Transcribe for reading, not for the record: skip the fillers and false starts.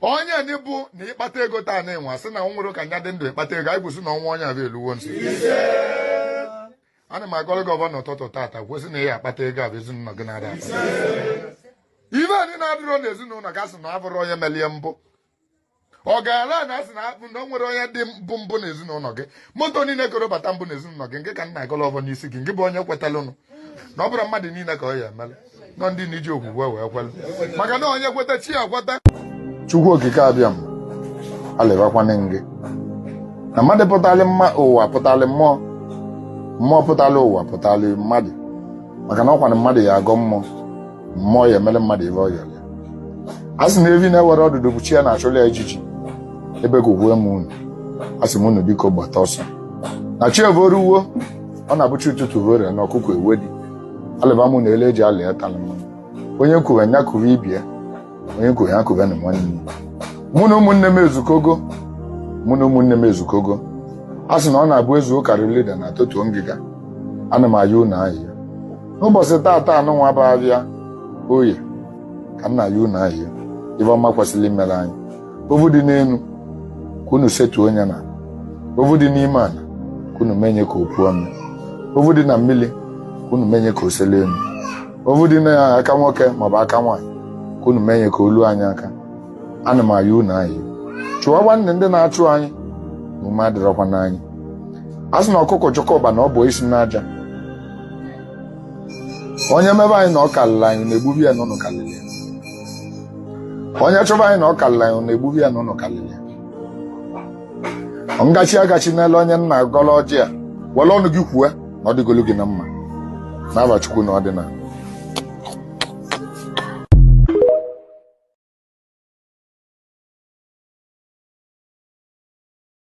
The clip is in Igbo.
onye ndị bụ na ịkpata ego taa na-enwe asị na nwere ka nya dị ndụ ịkpata ego anyị kwụsị na ọnwa onye abụ eluwo nso ana m agọrọ gọvanọ n'ụtụtụ tata kwesị na ihe akpata ego abụ ezinụlọ gị na-ada ibe anyị na-adịrọ n'ezinụlọ gị asị na abụrụ onye melie mbụ ọ gaala na asị na o nwere onye dị mbụ n'ezinụlọ gị moto niile koro bata mbụ n'ezinụlọ gị nke ka nna agọrọ ọbọ n'isi gị nke bụ onye kwetalụnụ na ọ bụrụ mmadụ niile ka ọ ya emelụ nọ ndị na iji okwukwe wee kwelụ maka na onye kweta chi ya kweta Chukwu okike abịa m alịbakwana gị na mmadụ pụtalị ụwa pụtalị mmụọ mmụọ pụtalị ụwa pụtalị mmadụ maka na ọkwana mmadụ ya agọ mmụọ ya emele mmadụ ebe ọ yọrọ ya a sị na evi na-ewere ọdụdụ bụ chi ya na-achụla ya ejiji ebe gụgwue m unu a sị m unu biko gbata ọsọ na chi evoru uwo ọ na-abụchi ụtụtụ vore na ọkụkọ ewedi alịba mụ na ele eji alị ya talị mmanụ onye kwuwe nya kwuwe ibie onye kwuwe ya kwuwe na nwanne mụ na ụmụnne m ezukogo a sị na ọ na-abụ ezu ụkarị lida na totuo ngịga ana m aya unu ahịa n'ụbọchị taata anụnwa bụ abịa oye ka m na-aya unu ahịa ibe ọma kwesịrị imere anyị ovu dị n'elu ka unu setuo onye na ovu dị n'ime ala ka unu menye ka opuo ome ovu dị na mmiri ka unu menye ka osele elu ovu dị n'aka nwoke maọbụ aka nwaanyị ka unu menye ka olu anyị aka ana m aya unu ahịa chụwa nwanne ndị na-achụ anyị na ume adịrọkwa n'anyị a sị na ọkụkọ chọkọba na ọ bụ isi n'aja onye mebe anyị na ọ kalịla anyị na-egbubi ya n'ụlọ kalịlị ya onye chọba anyị na ọ kalịla anyị na-egbubi ya n'ụlọ kalịlị ya ngachi agachi n'elu onye nna gọrọ ọjị a were ọnụ gị kwue na ọ dịgolu gị na mma na-aba Chukwu na ọ dị na